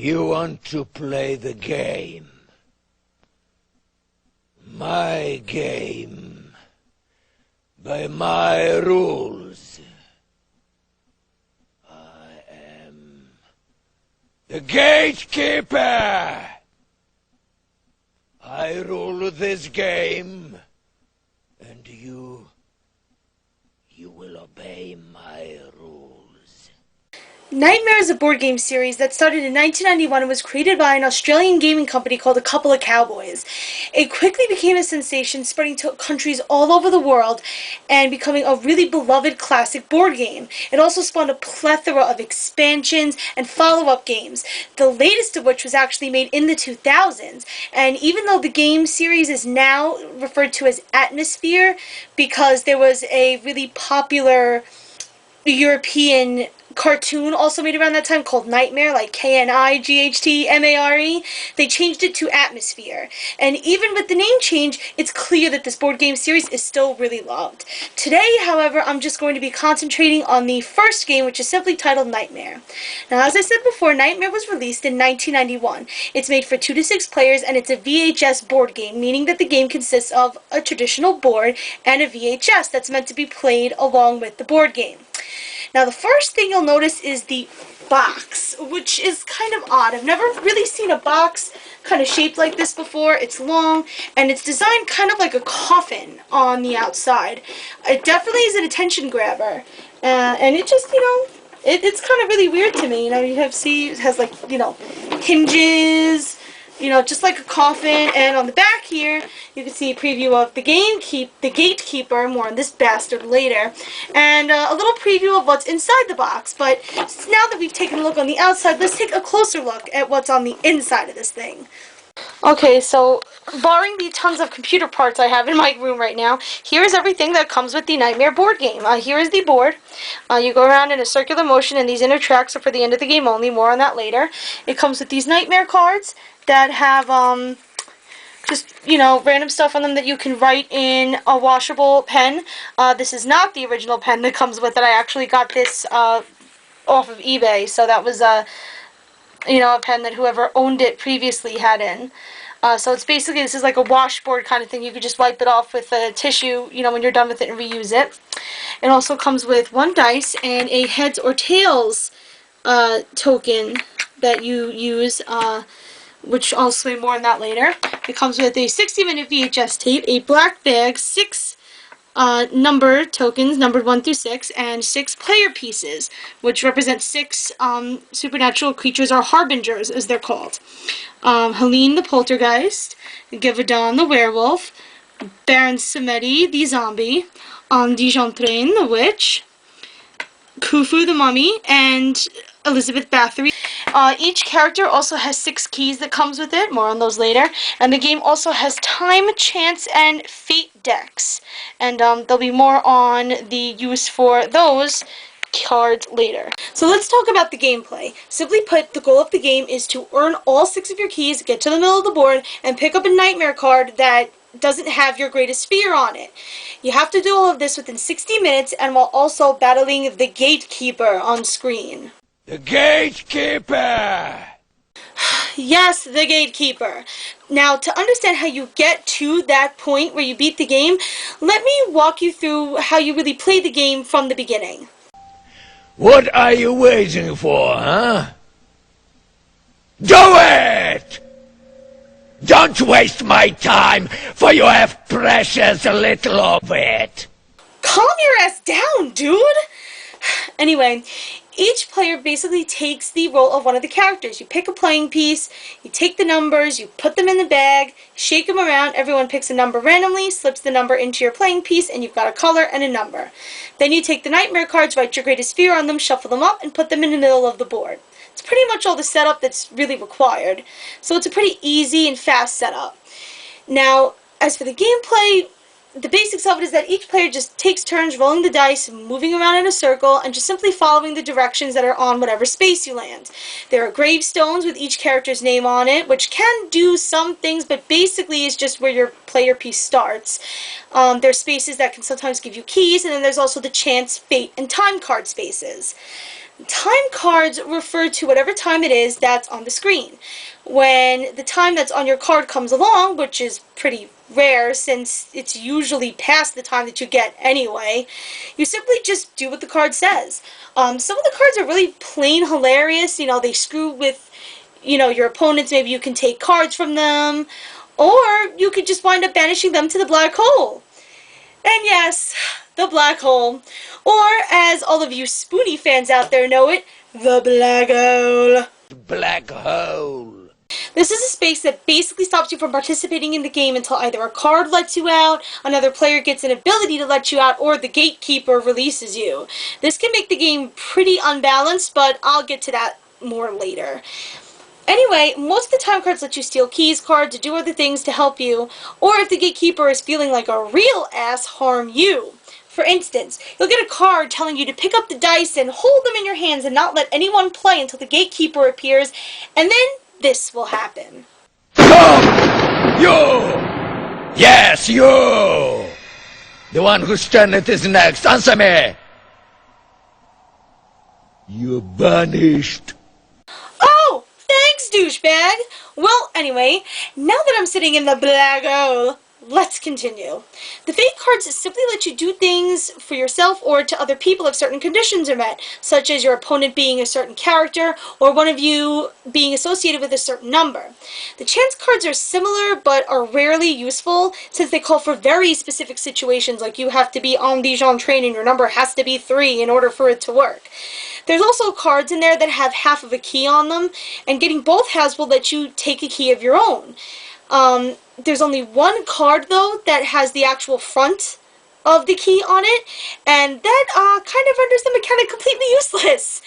You want to play the game. My game. By my rules. I am the gatekeeper. I rule this game, and you will obey my rules. Nightmare is a board game series that started in 1991 and was created by an Australian gaming company called A Couple of Cowboys. It quickly became a sensation, spreading to countries all over the world and becoming a really beloved classic board game. It also spawned a plethora of expansions and follow-up games, the latest of which was actually made in the 2000s. And even though the game series is now referred to as Atmosphere because there was a really popular European cartoon also made around that time called Nightmare, like Knightmare. They changed it to Atmosphere. And even with the name change, it's clear that this board game series is still really loved. Today, however, I'm just going to be concentrating on the first game, which is simply titled Nightmare. Now, as I said before, Nightmare was released in 1991. It's made for 2 to 6 players, and it's a VHS board game, meaning that the game consists of a traditional board and a VHS that's meant to be played along with the board game. Now, the first thing you'll notice is the box, which is kind of odd. I've never really seen a box kind of shaped like this before. It's long, and it's designed kind of like a coffin on the outside. It definitely is an attention grabber, and it just, it's kind of really weird to me. You it has like, hinges, just like a coffin, and on the back here, you can see a preview of the gatekeeper, more on this bastard later, and a little preview of what's inside the box. But now that we've taken a look on the outside, let's take a closer look at what's on the inside of this thing. Okay, so barring the tons of computer parts I have in my room right now, here's everything that comes with the Nightmare board game. Here is the board. You go around in a circular motion, and these inner tracks are for the end of the game only. More on that later. It comes with these Nightmare cards that have just, random stuff on them that you can write in a washable pen. This is not the original pen that comes with it. I actually got this off of eBay, so that was a pen that whoever owned it previously had in. So it's basically, this is like a washboard kind of thing. You could just wipe it off with a tissue, when you're done with it, and reuse it. It also comes with 1 dice and a heads or tails token that you use, which I'll explain more on that later. It comes with a 60-minute VHS tape, a black bag, 6 number tokens, numbered 1 through 6, and 6 player pieces, which represent 6 supernatural creatures, or harbingers, as they're called. Helene the poltergeist, Gavadon the werewolf, Baron Samedi the zombie, Dijontrain the witch, Khufu the mummy, and Elizabeth Bathory. Each character also has 6 keys that comes with it, more on those later, and the game also has time, chance, and fate decks, and there'll be more on the use for those cards later. So let's talk about the gameplay. Simply put, the goal of the game is to earn all 6 of your keys, get to the middle of the board, and pick up a Nightmare card that doesn't have your greatest fear on it. You have to do all of this within 60 minutes, and while also battling the gatekeeper on screen. The gatekeeper! Yes, the gatekeeper. Now, to understand how you get to that point where you beat the game, let me walk you through how you really play the game from the beginning. What are you waiting for, huh? Do it! Don't waste my time, for you have precious little of it. Calm your ass down, dude! Anyway, each player basically takes the role of one of the characters. You pick a playing piece, you take the numbers, you put them in the bag, shake them around, everyone picks a number randomly, slips the number into your playing piece, and you've got a color and a number. Then you take the Nightmare cards, write your greatest fear on them, shuffle them up, and put them in the middle of the board. It's pretty much all the setup that's really required. So it's a pretty easy and fast setup. Now, as for the gameplay, the basics of it is that each player just takes turns rolling the dice, moving around in a circle, and just simply following the directions that are on whatever space you land. There are gravestones with each character's name on it, which can do some things, but basically is just where your player piece starts. There's spaces that can sometimes give you keys, and then there's also the chance, fate, and time card spaces. Time cards refer to whatever time it is that's on the screen. When the time that's on your card comes along, which is pretty rare since it's usually past the time that you get anyway, you simply just do what the card says. Some of the cards are really plain hilarious. You know, they screw with, you know, your opponents. Maybe you can take cards from them, or you could just wind up banishing them to the black hole. And yes, the black hole, or as all of you Spoony fans out there know it, the black hole. Black hole. This is a space that basically stops you from participating in the game until either a card lets you out, another player gets an ability to let you out, or the gatekeeper releases you. This can make the game pretty unbalanced, but I'll get to that more later. Anyway, most of the time cards let you steal keys cards or do other things to help you, or if the gatekeeper is feeling like a real ass, harm you. For instance, you'll get a card telling you to pick up the dice and hold them in your hands and not let anyone play until the gatekeeper appears, and then this will happen. Come! You! Yes, you! The one whose turn it is next, answer me! You're banished. Oh! Thanks, douchebag! Well, anyway, now that I'm sitting in the black hole, let's continue. The fate cards simply let you do things for yourself or to other people if certain conditions are met, such as your opponent being a certain character or one of you being associated with a certain number. The chance cards are similar but are rarely useful since they call for very specific situations, like you have to be on Dijon train and your number has to be 3 in order for it to work. There's also cards in there that have half of a key on them, and getting both halves will let you take a key of your own. There's only one card, though, that has the actual front of the key on it, and that kind of renders the mechanic completely useless.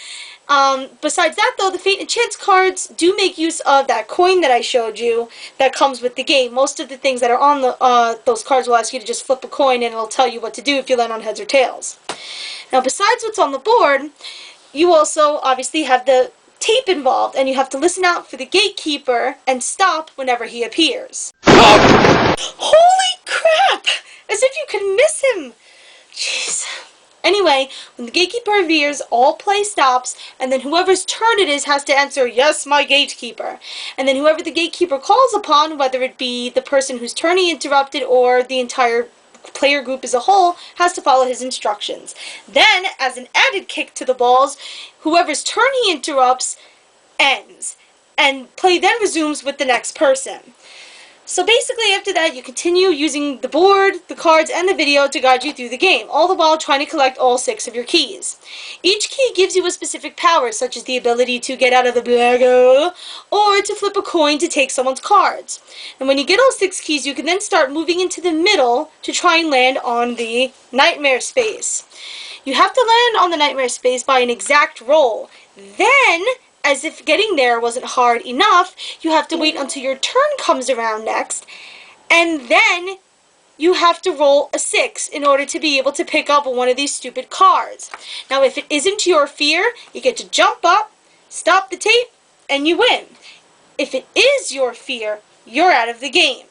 Besides that, though, the Fate and Chance cards do make use of that coin that I showed you that comes with the game. Most of the things that are on the those cards will ask you to just flip a coin, and it'll tell you what to do if you land on heads or tails. Now, besides what's on the board, you also obviously have the tape involved, and you have to listen out for the gatekeeper and stop whenever he appears. Holy crap! As if you could miss him! Jeez. Anyway, when the gatekeeper appears, all play stops, and then whoever's turn it is has to answer, "Yes, my gatekeeper." And then whoever the gatekeeper calls upon, whether it be the person whose turn he interrupted or the entire player group as a whole, has to follow his instructions. Then, as an added kick to the balls, whoever's turn he interrupts ends, and play then resumes with the next person. So basically, after that, you continue using the board, the cards, and the video to guide you through the game, all the while trying to collect all 6 of your keys. Each key gives you a specific power, such as the ability to get out of the black hole, or to flip a coin to take someone's cards. And when you get all 6 keys, you can then start moving into the middle to try and land on the nightmare space. You have to land on the nightmare space by an exact roll. Then, as if getting there wasn't hard enough, you have to wait until your turn comes around next, and then you have to roll a 6 in order to be able to pick up one of these stupid cards. Now, if it isn't your fear, you get to jump up, stop the tape, and you win. If it is your fear, you're out of the game.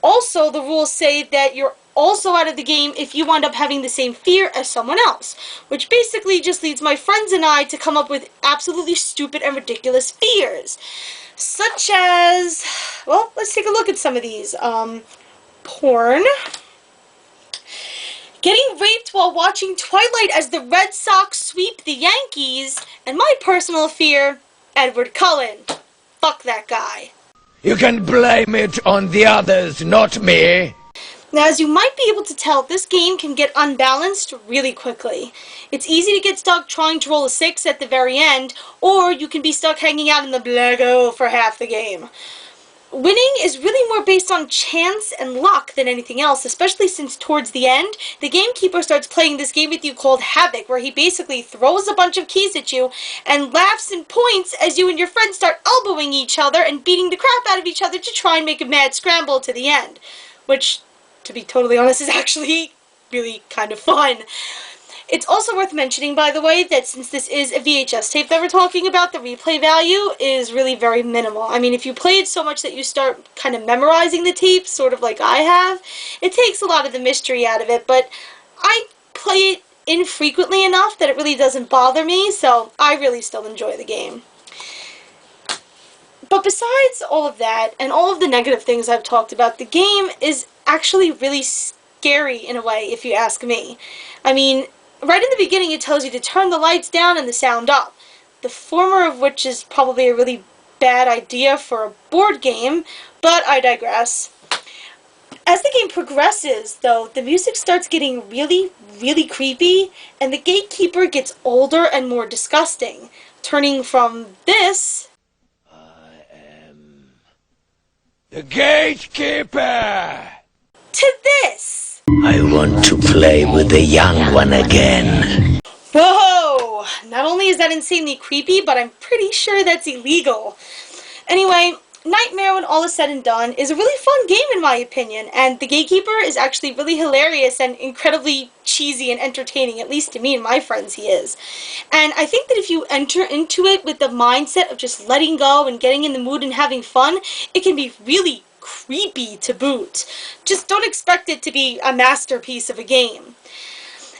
Also, the rules say that you're also out of the game if you wind up having the same fear as someone else, which basically just leads my friends and I to come up with absolutely stupid and ridiculous fears. Such as, well, let's take a look at some of these. Porn. Getting raped while watching Twilight as the Red Sox sweep the Yankees, and my personal fear, Edward Cullen. Fuck that guy. You can blame it on the others, not me. Now, as you might be able to tell, this game can get unbalanced really quickly. It's easy to get stuck trying to roll a 6 at the very end, or you can be stuck hanging out in the black hole for half the game. Winning is really more based on chance and luck than anything else, especially since towards the end, the gamekeeper starts playing this game with you called Havoc, where he basically throws a bunch of keys at you and laughs and points as you and your friends start elbowing each other and beating the crap out of each other to try and make a mad scramble to the end. Which, to be totally honest, is actually really kind of fun. It's also worth mentioning, by the way, that since this is a VHS tape that we're talking about, the replay value is really very minimal. I mean, if you play it so much that you start kind of memorizing the tape, sort of like I have, it takes a lot of the mystery out of it, but I play it infrequently enough that it really doesn't bother me, so I really still enjoy the game. But besides all of that, and all of the negative things I've talked about, the game is actually really scary in a way, if you ask me. I mean, right in the beginning it tells you to turn the lights down and the sound up. The former of which is probably a really bad idea for a board game, but I digress. As the game progresses, though, the music starts getting really, really creepy, and the gatekeeper gets older and more disgusting, turning from this The gatekeeper! to this. I want to play with the young one again. Whoa! Not only is that insanely creepy, but I'm pretty sure that's illegal. Anyway, Nightmare, when all is said and done, is a really fun game in my opinion, and the Gatekeeper is actually really hilarious and incredibly cheesy and entertaining, at least to me and my friends he is. And I think that if you enter into it with the mindset of just letting go and getting in the mood and having fun, it can be really creepy to boot. Just don't expect it to be a masterpiece of a game.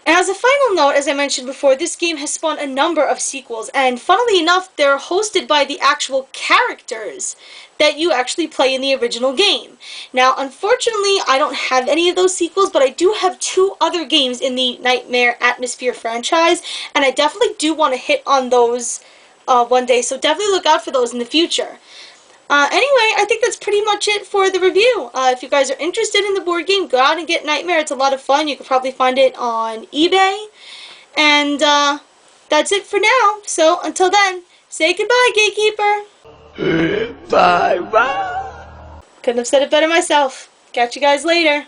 And as a final note, as I mentioned before, this game has spawned a number of sequels, and funnily enough, they're hosted by the actual characters that you actually play in the original game. Now, unfortunately, I don't have any of those sequels, but I do have 2 other games in the Nightmare Atmosphere franchise, and I definitely do want to hit on those one day, so definitely look out for those in the future. Anyway, I think that's pretty much it for the review. If you guys are interested in the board game, go out and get Nightmare. It's a lot of fun. You can probably find it on eBay. And that's it for now. So until then, say goodbye, Gatekeeper. Bye-bye. Couldn't have said it better myself. Catch you guys later.